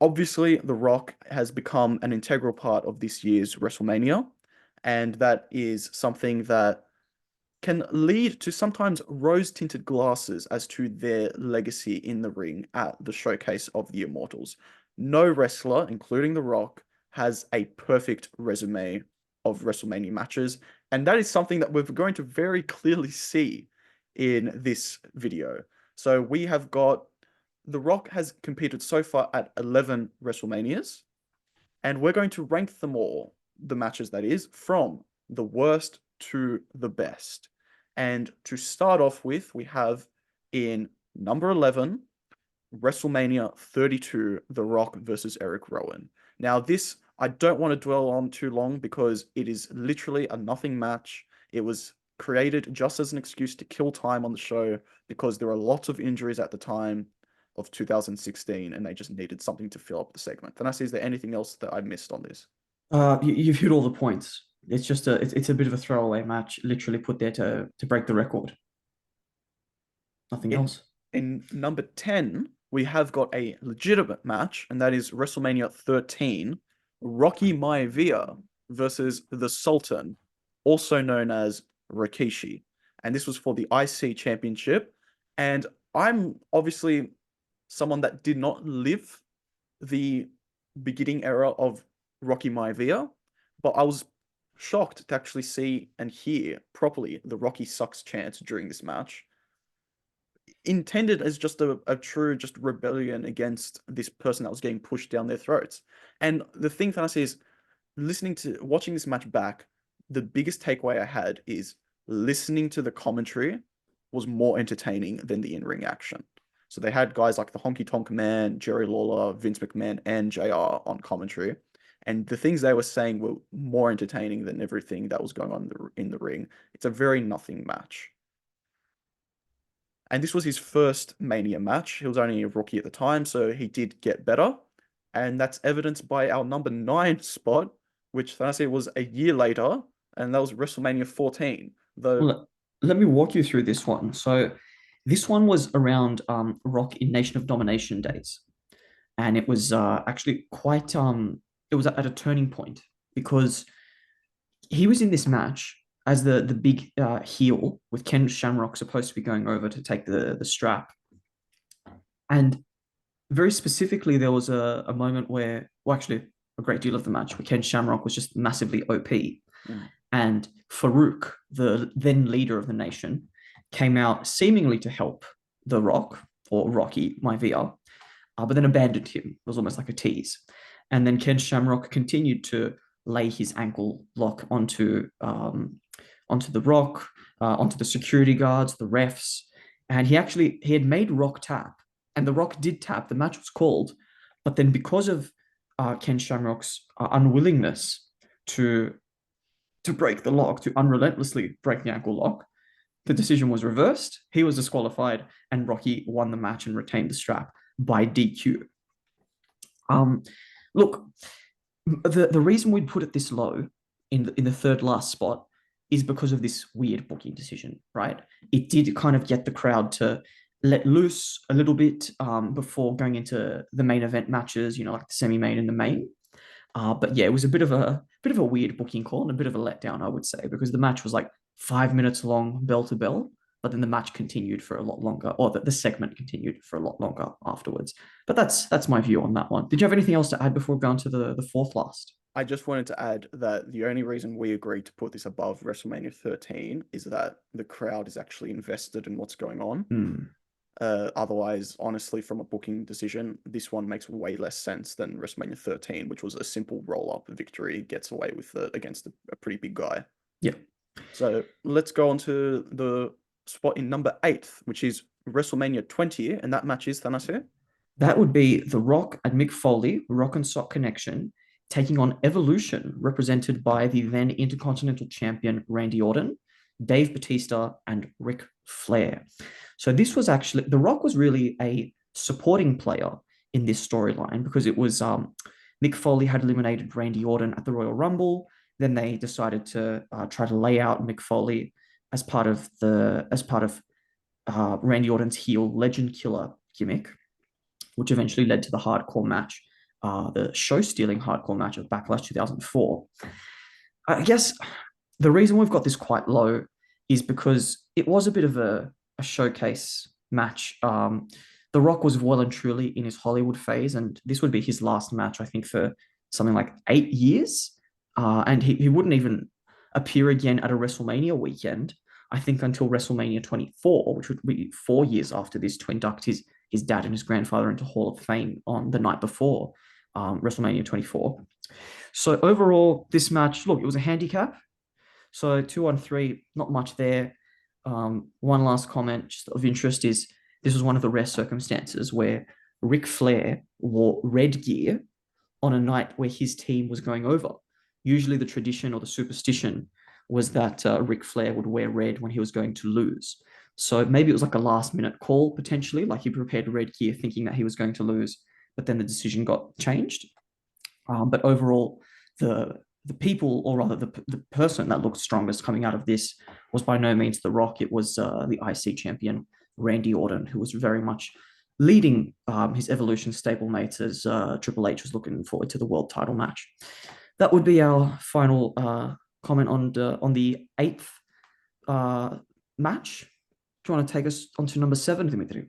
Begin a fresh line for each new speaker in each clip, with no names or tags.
Obviously, The Rock has become an integral part of this year's WrestleMania, and that is something that can lead to sometimes rose-tinted glasses as to their legacy in the ring at the Showcase of the Immortals. No wrestler, including The Rock, has a perfect resume of WrestleMania matches, and that is something that we're going to very clearly see in this video. So we have got The Rock has competed so far at 11 WrestleManias, and we're going to rank them all, the matches that is, from the worst to the best. And to start off with, we have in number 11, WrestleMania 32, The Rock versus Eric Rowan. Now, this I don't want to dwell on too long because it is literally a nothing match. It was created just as an excuse to kill time on the show because there were lots of injuries at the time of 2016 and they just needed something to fill up the segment. And I see, is there anything else that I missed on this?
You've hit all the points. It's a bit of a throwaway match, literally put there to break the record. Nothing
In
else.
in number 10, we have got a legitimate match, and that is WrestleMania 13, Rocky Maivia versus the Sultan, also known as Rikishi. And this was for the IC Championship. And I'm obviously someone that did not live the beginning era of Rocky Maivia, but I was shocked to actually see and hear properly the Rocky sucks chant during this match, intended as just a true just rebellion against this person that was getting pushed down their throats. And the thing that I see is watching this match back, the biggest takeaway I had is listening to the commentary was more entertaining than the in-ring action. So they had guys like the Honky Tonk Man, Jerry Lawler, Vince McMahon, and JR on commentary. And the things they were saying were more entertaining than everything that was going on in the ring. It's a very nothing match. And this was his first Mania match. He was only a rookie at the time, so he did get better. And that's evidenced by our number 9 spot, which Thanasi was a year later, and that was WrestleMania 14. Though,
Well, let me walk you through this one. So, this one was around Rock in Nation of Domination days, and it was actually quite it was at a turning point because he was in this match as the big heel with Ken Shamrock supposed to be going over to take the strap, and very specifically there was a moment where, well, actually a great deal of the match where Ken Shamrock was just massively OP,
mm,
and Farouk, the then leader of the nation, came out seemingly to help The Rock or Rocky Maivia, but then abandoned him. It was almost like a tease. And then Ken Shamrock continued to lay his ankle lock onto The Rock, onto the security guards, the refs, and he had made Rock tap, and The Rock did tap. The match was called, but then because of Ken Shamrock's unwillingness to break the lock, to unrelentlessly break the ankle lock, the decision was reversed. He was disqualified, and Rocky won the match and retained the strap by DQ. Um, Look, the reason we'd put it this low in the third last spot is because of this weird booking decision, right? It did kind of get the crowd to let loose a little bit before going into the main event matches, you know, like the semi-main and the main. But yeah, it was a bit of a weird booking call and a bit of a letdown, I would say, because the match was like 5 minutes long, bell to bell, but then the match continued for a lot longer, or the segment continued for a lot longer afterwards. But that's my view on that one. Did you have anything else to add before going to the fourth last?
I just wanted to add that the only reason we agreed to put this above WrestleMania 13 is that the crowd is actually invested in what's going on.
Hmm.
Otherwise, honestly, from a booking decision, this one makes way less sense than WrestleMania 13, which was a simple roll-up victory, gets away with it against a pretty big guy.
Yeah.
So let's go on to the spot in number 8, which is WrestleMania 20, and that match is Thanase.
That would be The Rock and Mick Foley, Rock and Sock Connection, taking on Evolution, represented by the then Intercontinental Champion Randy Orton, Dave Batista, and Ric Flair. So this was actually, The Rock was really a supporting player in this storyline because it was Mick Foley had eliminated Randy Orton at the Royal Rumble. Then they decided to try to lay out Mick Foley as part of Randy Orton's heel Legend Killer gimmick, which eventually led to the hardcore match the show-stealing hardcore match of Backlash 2004. I guess the reason we've got this quite low is because it was a bit of a showcase match. The Rock was well and truly in his Hollywood phase, and this would be his last match, I think, for something like 8 years. And he wouldn't even appear again at a WrestleMania weekend, I think, until WrestleMania 24, which would be 4 years after this, to induct his dad and his grandfather into Hall of Fame on the night before WrestleMania 24. So overall, this match, look, it was a handicap. So 2-on-3, not much there. One last comment just of interest is this was one of the rare circumstances where Ric Flair wore red gear on a night where his team was going over. Usually the tradition or the superstition was that Ric Flair would wear red when he was going to lose. So maybe it was like a last minute call potentially, like he prepared red gear thinking that he was going to lose, but then the decision got changed. But overall, the people, or rather the person that looked strongest coming out of this was by no means The Rock. It was the IC champion, Randy Orton, who was very much leading his Evolution stablemates as Triple H was looking forward to the world title match. That would be our final comment on the eighth match. Do you want to take us on to number 7, Dimitri?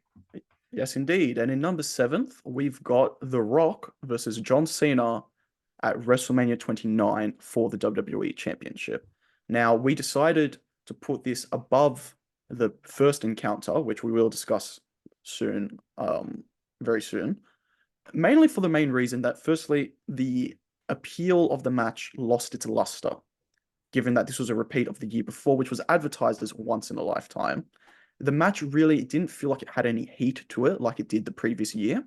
Yes, indeed. And in number 7th, we've got The Rock versus John Cena at WrestleMania 29 for the WWE Championship. Now, we decided to put this above the first encounter, which we will discuss soon, very soon, mainly for the main reason that, firstly, the appeal of the match lost its luster, given that this was a repeat of the year before, which was advertised as once in a lifetime. The match really didn't feel like it had any heat to it like it did the previous year.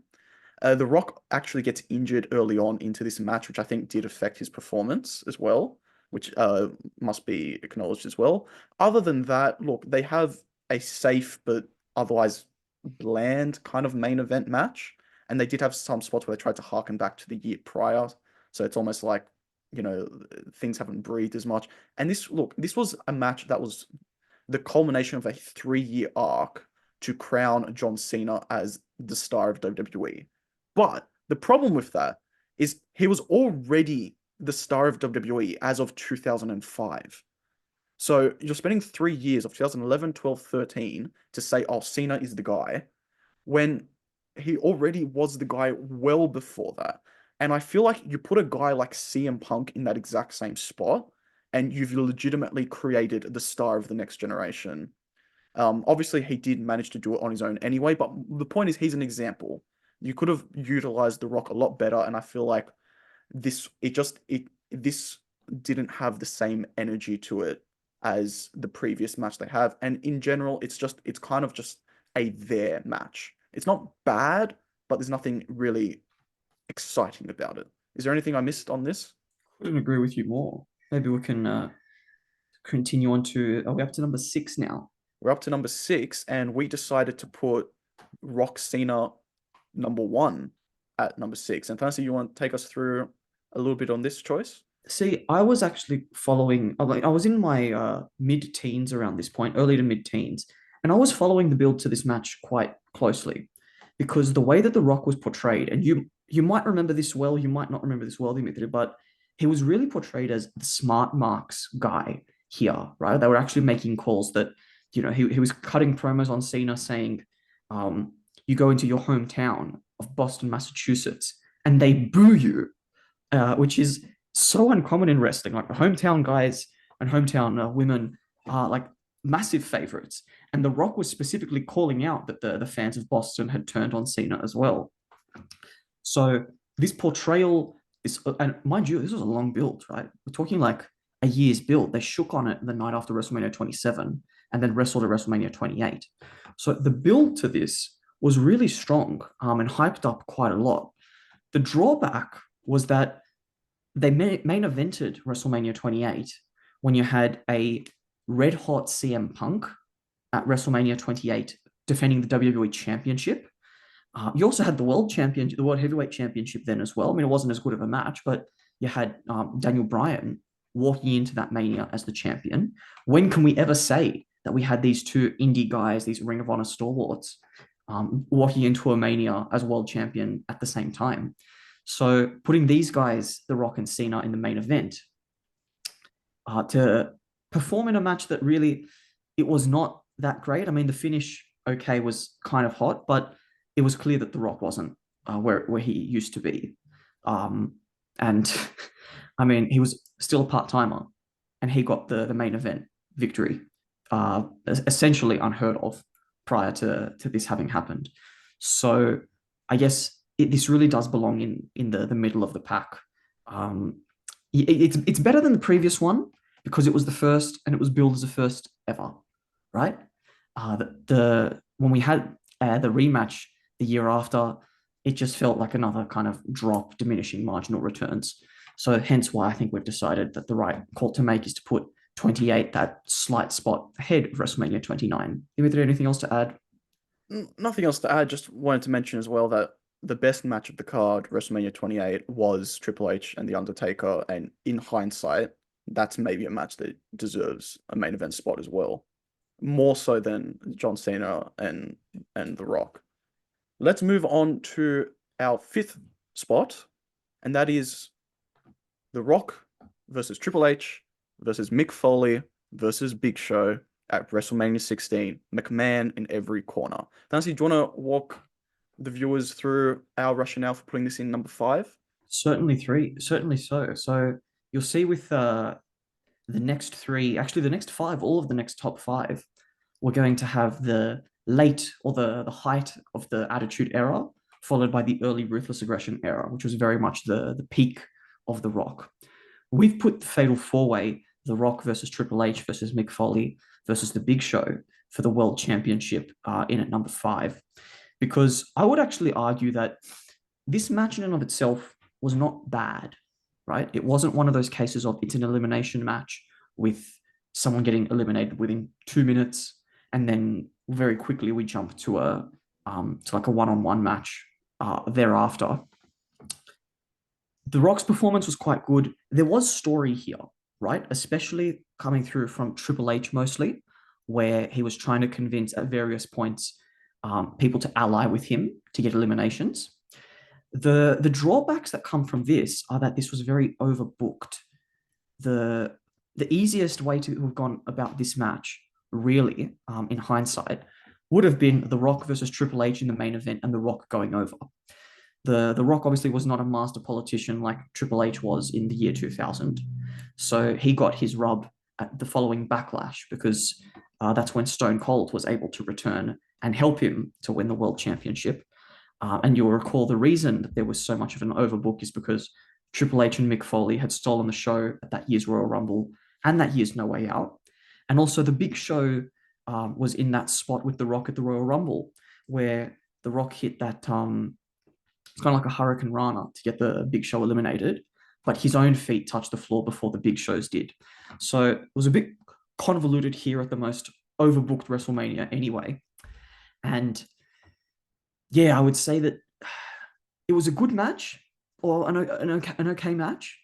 The Rock actually gets injured early on into this match, which I think did affect his performance as well, which must be acknowledged as well. Other than that, look, they have a safe but otherwise bland kind of main event match, and they did have some spots where they tried to harken back to the year prior, so it's almost like, things haven't breathed as much. And this was a match that was the culmination of a 3-year arc to crown John Cena as the star of WWE. But the problem with that is he was already the star of WWE as of 2005. So you're spending 3 years of 2011, 12, 13 to say, oh, Cena is the guy, when he already was the guy well before that. And I feel like you put a guy like CM Punk in that exact same spot, and you've legitimately created the star of the next generation. Obviously, he did manage to do it on his own anyway, but the point is, he's an example. You could have utilized The Rock a lot better, and I feel like this didn't have the same energy to it as the previous match they have. And in general, it's kind of just a there match. It's not bad, but there's nothing really exciting about it. Is there anything I missed on this?
Couldn't agree with you more. Maybe we can continue on to. Are we up to number 6 now?
We're up to number 6, and we decided to put Rock Cena number 1 at number 6. And Fancy, you want to take us through a little bit on this choice?
See, I was actually following. I was in my mid-teens around this point, early to mid-teens, and I was following the build to this match quite closely, because the way that The Rock was portrayed, and you might remember this well, you might not remember this well, Dimitri, but he was really portrayed as the smart marks guy here, right? They were actually making calls that, he was cutting promos on Cena saying, you go into your hometown of Boston, Massachusetts, and they boo you, which is so uncommon in wrestling. Like the hometown guys and hometown women are like massive favorites. And The Rock was specifically calling out that the fans of Boston had turned on Cena as well. So this portrayal is, and mind you, this was a long build, right? We're talking like a year's build. They shook on it the night after WrestleMania 27 and then wrestled at WrestleMania 28. So the build to this was really strong and hyped up quite a lot. The drawback was that they main evented WrestleMania 28 when you had a red hot CM Punk at WrestleMania 28 defending the WWE Championship. You also had the World Heavyweight Championship then as well. I mean, it wasn't as good of a match, but you had Daniel Bryan walking into that Mania as the champion. When can we ever say that we had these two indie guys, these Ring of Honor stalwarts, walking into a Mania as world champion at the same time? So putting these guys, The Rock and Cena, in the main event to perform in a match that really it was not that great. I mean, the finish, okay, was kind of hot, but it was clear that The Rock wasn't where he used to be. Um, and I mean, he was still a part timer, and he got the main event victory, essentially unheard of prior to this having happened. So I guess this really does belong in the middle of the pack. Um, it's better than the previous one because it was the first and it was billed as the first ever, right? The when we had the rematch the year after, it just felt like another kind of drop, diminishing marginal returns. So hence why I think we've decided that the right call to make is to put 28, that slight spot ahead of WrestleMania 29. Is there anything else to add?
Nothing else to add. Just wanted to mention as well that the best match of the card, WrestleMania 28, was Triple H and The Undertaker. And in hindsight, that's maybe a match that deserves a main event spot as well, more so than John Cena and The Rock. Let's move on to our fifth spot, and that is The Rock versus Triple H versus Mick Foley versus Big Show at WrestleMania 16. McMahon in every corner. Nancy, do you want to walk the viewers through our rationale for putting this in number five?
Certainly three, certainly so. So you'll see with the next three, actually the next five, all of the next top five, we're going to have the late or the height of the Attitude Era, followed by the early Ruthless Aggression Era, which was very much the peak of The Rock. We've put the Fatal Four Way, The Rock versus Triple H versus Mick Foley versus The Big Show for the World Championship in at number five, because I would actually argue that this match in and of itself was not bad, right? It wasn't one of those cases of it's an elimination match with someone getting eliminated within 2 minutes, and then very quickly we jump to like a one-on-one match thereafter. The Rock's performance was quite good. There was story here, right? Especially coming through from Triple H mostly, where he was trying to convince at various points people to ally with him to get eliminations. The drawbacks that come from this are that this was very overbooked. The easiest way to have gone about this match, really, in hindsight, would have been The Rock versus Triple H in the main event and The Rock going over. The Rock obviously was not a master politician like Triple H was in the year 2000. So he got his rub at the following Backlash because that's when Stone Cold was able to return and help him to win the world championship. And you'll recall the reason that there was so much of an overbook is because Triple H and Mick Foley had stolen the show at that year's Royal Rumble and that year's No Way Out. And also the Big Show was in that spot with The Rock at the Royal Rumble where The Rock hit that, it's kind of like a Hurricane Rana to get the Big Show eliminated, but his own feet touched the floor before the Big Show's did. So it was a bit convoluted here at the most overbooked WrestleMania anyway. And yeah, I would say that it was a good match or an okay match,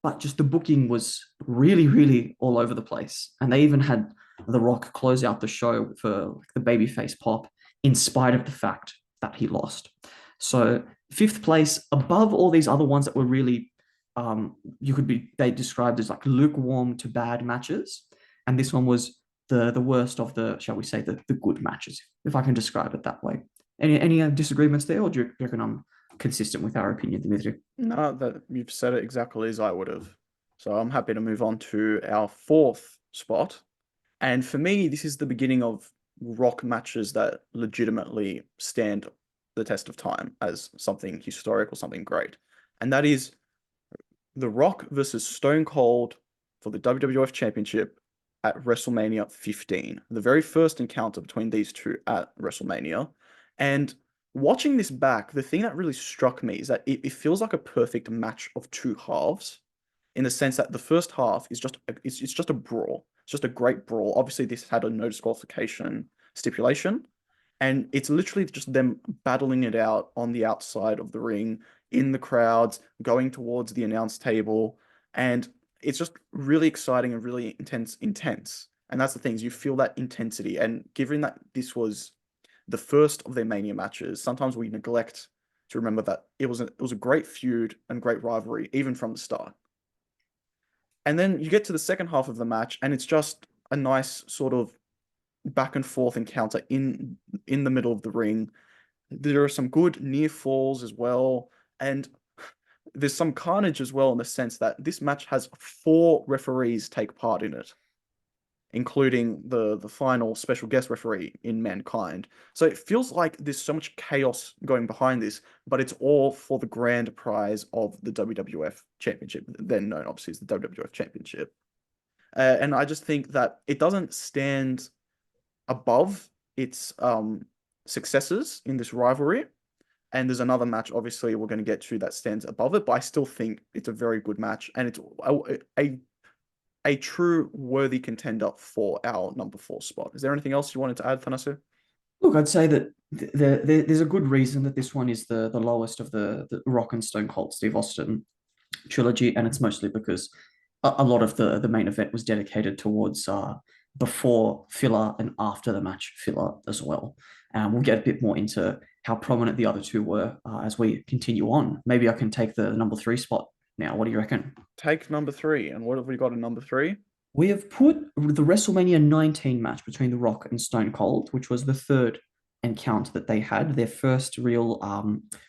but just the booking was really, really all over the place. And they even had The Rock close out the show for the babyface pop in spite of the fact that he lost. So fifth place above all these other ones that were really, they described as like lukewarm to bad matches. And this one was the worst of the, shall we say, the good matches, if I can describe it that way. Any disagreements there, or do you reckon I'm consistent with our opinion, Dimitri?
No, that you've said it exactly as I would have. So I'm happy to move on to our fourth spot. And for me, this is the beginning of Rock matches that legitimately stand the test of time as something historic or something great. And that is The Rock versus Stone Cold for the WWF Championship at WrestleMania 15. The very first encounter between these two at WrestleMania. And watching this back, the thing that really struck me is that it feels like a perfect match of two halves in the sense that the first half is it's just a brawl. It's just a great brawl. Obviously, this had a no disqualification stipulation, and it's literally just them battling it out on the outside of the ring, in the crowds, going towards the announce table, and it's just really exciting and really intense. And that's the things you feel that intensity. And given that this was the first of their Mania matches, sometimes we neglect to remember that it was a great feud and great rivalry even from the start. And then you get to the second half of the match, and it's just a nice sort of back and forth encounter in the middle of the ring. There are some good near falls as well, and there's some carnage as well in the sense that this match has four referees take part in it, including the final special guest referee in Mankind. So it feels like there's so much chaos going behind this, but it's all for the grand prize of the WWF Championship, then known obviously as the WWF Championship. And I just think that it doesn't stand above its successes in this rivalry. And there's another match, obviously, we're going to get to that stands above it, but I still think it's a very good match, and it's a true worthy contender for our number 4 spot. Is there anything else you wanted to add, Thanasu?
Look, I'd say that there's a good reason that this one is the lowest of the Rock and Stone Cold Steve Austin trilogy, and it's mostly because a lot of the main event was dedicated towards before filler and after the match filler as well. We'll get a bit more into how prominent the other two were as we continue on. Maybe I can take the number 3 spot now. What do you reckon?
Take number 3, and what have we got in number 3?
We have put the WrestleMania 19 match between The Rock and Stone Cold, which was the third encounter that they had, their first real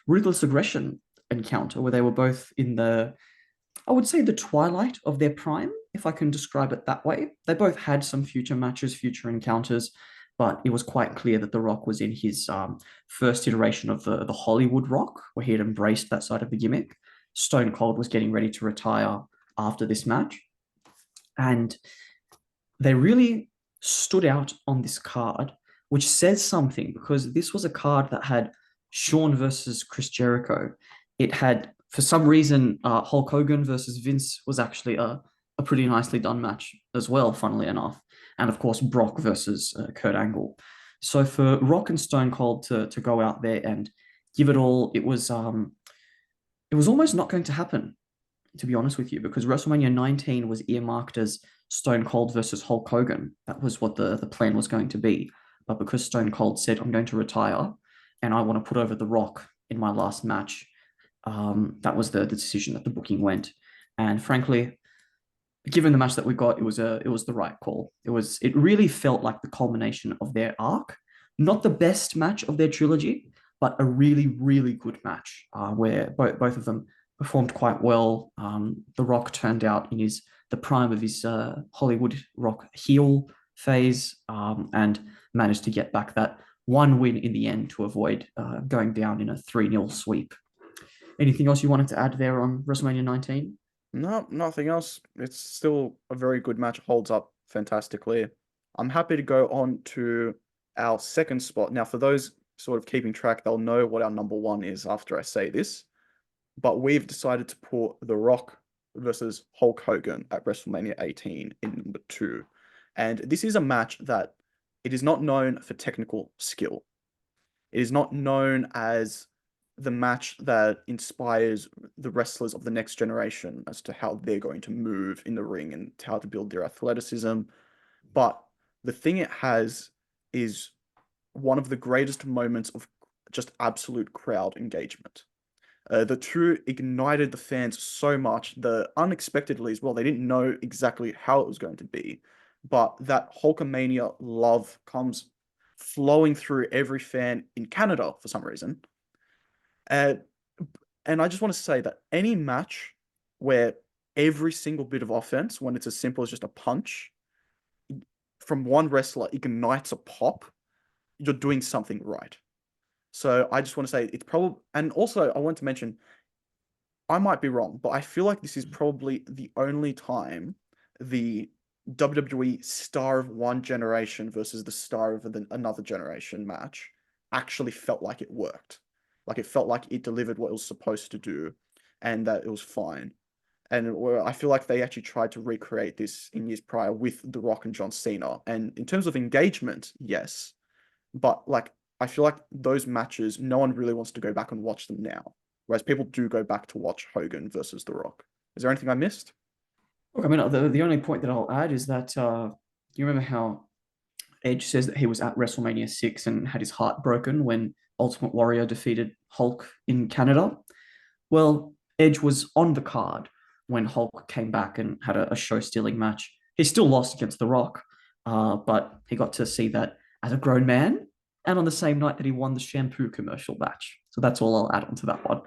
ruthless aggression encounter, where they were both in I would say, the twilight of their prime, if I can describe it that way. They both had some future matches, future encounters, but it was quite clear that The Rock was in his first iteration of the Hollywood Rock, where he had embraced that side of the gimmick. Stone Cold was getting ready to retire after this match. And they really stood out on this card, which says something because this was a card that had Shawn versus Chris Jericho. It had, for some reason, Hulk Hogan versus Vince was actually a pretty nicely done match as well, funnily enough. And of course, Brock versus Kurt Angle. So for Rock and Stone Cold to go out there and give it all, it was almost not going to happen, to be honest with you, because WrestleMania 19 was earmarked as Stone Cold versus Hulk Hogan. That was what the plan was going to be. But because Stone Cold said, I'm going to retire and I want to put over The Rock in my last match, that was the decision that the booking went. And frankly, given the match that we got, it was the right call. It really felt like the culmination of their arc. Not the best match of their trilogy, but a really, really good match where both of them performed quite well. The Rock turned out in the prime of his Hollywood Rock heel phase and managed to get back that one win in the end to avoid going down in a 3-0 sweep. Anything else you wanted to add there on WrestleMania 19?
No, nothing else. It's still a very good match. Holds up fantastically. I'm happy to go on to our second spot. Now, for those sort of keeping track, they'll know what our number 1 is after I say this. But we've decided to put The Rock versus Hulk Hogan at WrestleMania 18 in number 2. And this is a match that it is not known for technical skill. It is not known as the match that inspires the wrestlers of the next generation as to how they're going to move in the ring and how to build their athleticism. But the thing it has is one of the greatest moments of just absolute crowd engagement. The two ignited the fans so much, unexpectedly as well. They didn't know exactly how it was going to be, but that Hulkamania love comes flowing through every fan in Canada for some reason. Uh, and I just want to say that any match where every single bit of offense, when it's as simple as just a punch from one wrestler, ignites a pop, you're doing something right. So I just want to say it's probably, and also I want to mention, I might be wrong, but I feel like this is probably the only time the WWE star of one generation versus the star of another generation match actually felt like it worked. Like it felt like it delivered what it was supposed to do and that it was fine. And I feel like they actually tried to recreate this in years prior with The Rock and John Cena. And in terms of engagement, yes. But like I feel like those matches, no one really wants to go back and watch them now. Whereas people do go back to watch Hogan versus The Rock. Is there anything I missed?
Look, I mean, the only point that I'll add is that you remember how Edge says that he was at WrestleMania 6 and had his heart broken when Ultimate Warrior defeated Hulk in Canada. Well, Edge was on the card when Hulk came back and had a show-stealing match. He still lost against The Rock, but he got to see that as a grown man, and on the same night that he won the shampoo commercial match. So that's all I'll add on to that one.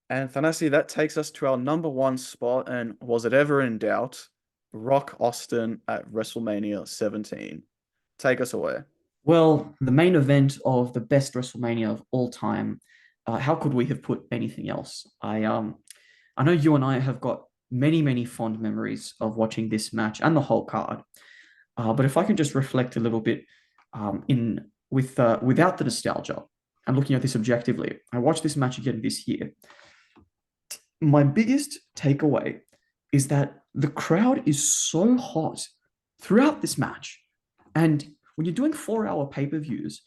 And Thanasi, that takes us to our number one spot. And was it ever in doubt? Rock Austin at WrestleMania 17. Take us away.
Well, the main event of the best WrestleMania of all time. How could we have put anything else? I know you and I have got many fond memories of watching this match and the whole card. But if I can just reflect a little bit in with without the nostalgia and looking at this objectively, I watched this match again this year. My biggest takeaway is that the crowd is so hot throughout this match. And when you're doing 4 hour pay-per-views,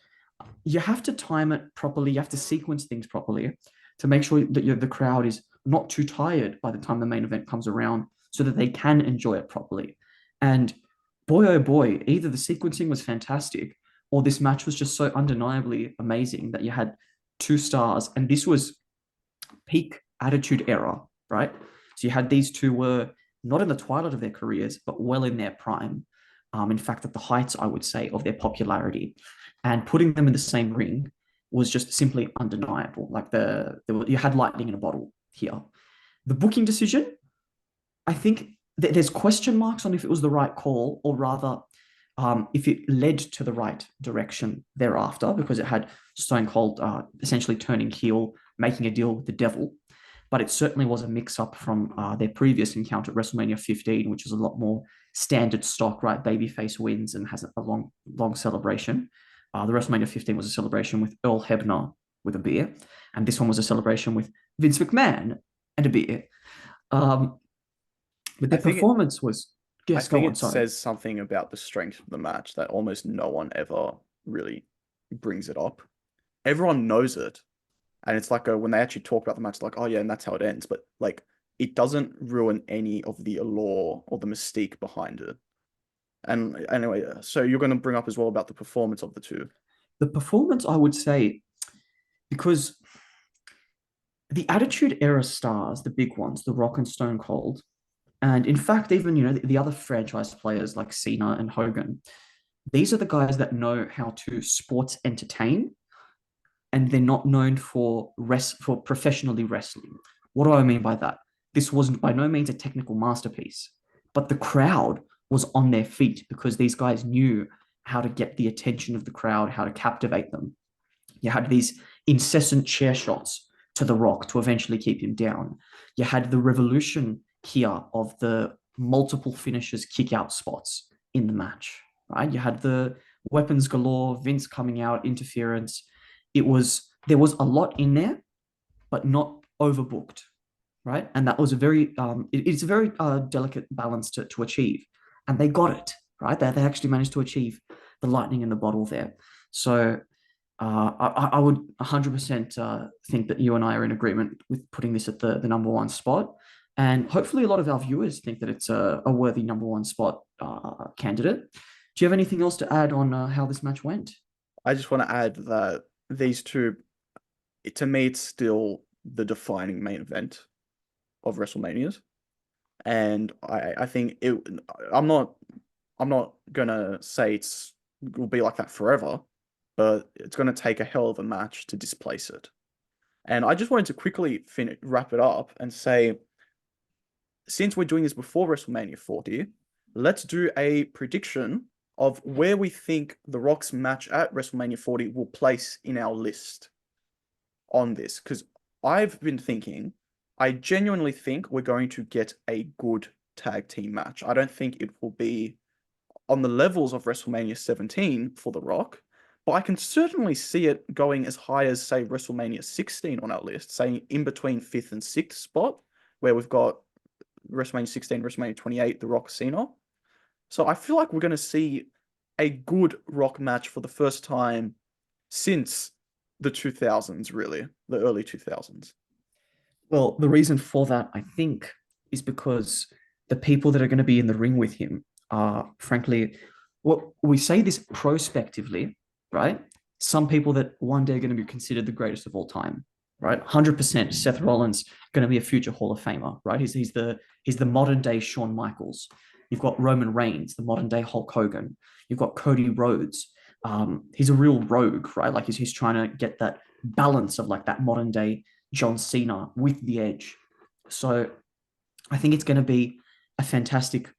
you have to time it properly. You have to sequence things properly to make sure that the crowd is not too tired by the time the main event comes around so that they can enjoy it properly. And boy, oh boy, either the sequencing was fantastic or this match was just so undeniably amazing that you had 2 stars. And this was peak attitude era, right? So you had these two were not in the twilight of their careers, but well in their prime. In fact, at the heights, I would say, of their popularity. And putting them in the same ring was just simply undeniable. Like you had lightning in a bottle here. The booking decision, I think there's question marks on if it was the right call, or rather, if it led to the right direction thereafter, because it had Stone Cold essentially turning heel, making a deal with the devil. But it certainly was a mix-up from their previous encounter at WrestleMania 15, which is a lot more standard stock, right? Babyface wins and has a long celebration. The WrestleMania 15 was a celebration with Earl Hebner with a beer, and this one was a celebration with Vince McMahon and a beer. But
I
their
think it,
performance was,
I
yes, go
think
on,
it
sorry.
says something about the strength of the match that almost no one ever really brings it up. Everyone knows it. And it's like when they actually talk about the match, like, oh yeah, and that's how it ends. But like, it doesn't ruin any of the allure or the mystique behind it. And anyway, so you're going to bring up as well about the performance of the two.
The performance, I would say, because the Attitude Era stars, the big ones, The Rock and Stone Cold, and in fact, even the other franchise players like Cena and Hogan, these are the guys that know how to sports entertain, and they're not known for professionally wrestling. What do I mean by that? This wasn't by no means a technical masterpiece, but the crowd was on their feet because these guys knew how to get the attention of the crowd, how to captivate them. You had these incessant chair shots to The Rock to eventually keep him down. You had the revolution here of the multiple finishes, kick out spots in the match, right? You had the weapons galore, Vince coming out, interference. There was a lot in there, but not overbooked, right? And that was it's a very delicate balance to achieve, and they got it right. They actually managed to achieve the lightning in the bottle there. So I would 100% think that you and I are in agreement with putting this at the number one spot. And hopefully, a lot of our viewers think that it's a worthy number one spot candidate. Do you have anything else to add on how this match went?
I just want to add that these two, to me, it's still the defining main event of WrestleManias. And I think I'm not gonna say will be like that forever, but it's gonna take a hell of a match to displace it. And I just wanted to quickly wrap it up and say, since we're doing this before WrestleMania 40, let's do a prediction of where we think The Rock's match at WrestleMania 40 will place in our list on this. Because I've been thinking, I genuinely think we're going to get a good tag team match. I don't think it will be on the levels of WrestleMania 17 for The Rock, but I can certainly see it going as high as, say, WrestleMania 16 on our list, say in between 5th and 6th spot, where we've got WrestleMania 16, WrestleMania 28, The Rock Cena. So I feel like we're going to see a good Rock match for the first time since the 2000s, really, the early 2000s.
Well, the reason for that, I think, is because the people that are going to be in the ring with him are, frankly, well, we say this prospectively, right? some people that one day are going to be considered the greatest of all time, right? 100% Seth Rollins going to be a future Hall of Famer, right? He's the modern day Shawn Michaels. You've got Roman Reigns, the modern day Hulk Hogan. You've got Cody Rhodes. He's a real rogue, right? Like he's trying to get that balance of like that modern day John Cena with the edge. So I think it's going to be a fantastic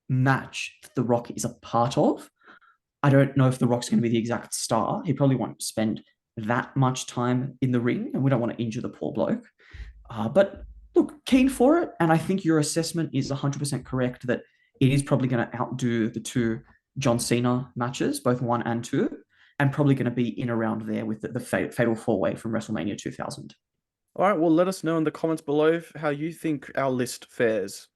match that The Rock is a part of. I don't know if The Rock's going to be the exact star. He probably won't spend that much time in the ring, and we don't want to injure the poor bloke. But look, keen for it. And I think your assessment is 100% correct that it is probably going to outdo the two John Cena matches, both one and two, and probably going to be in around there with the fatal four way from WrestleMania 2000.
All right, well, let us know in the comments below how you think our list fares.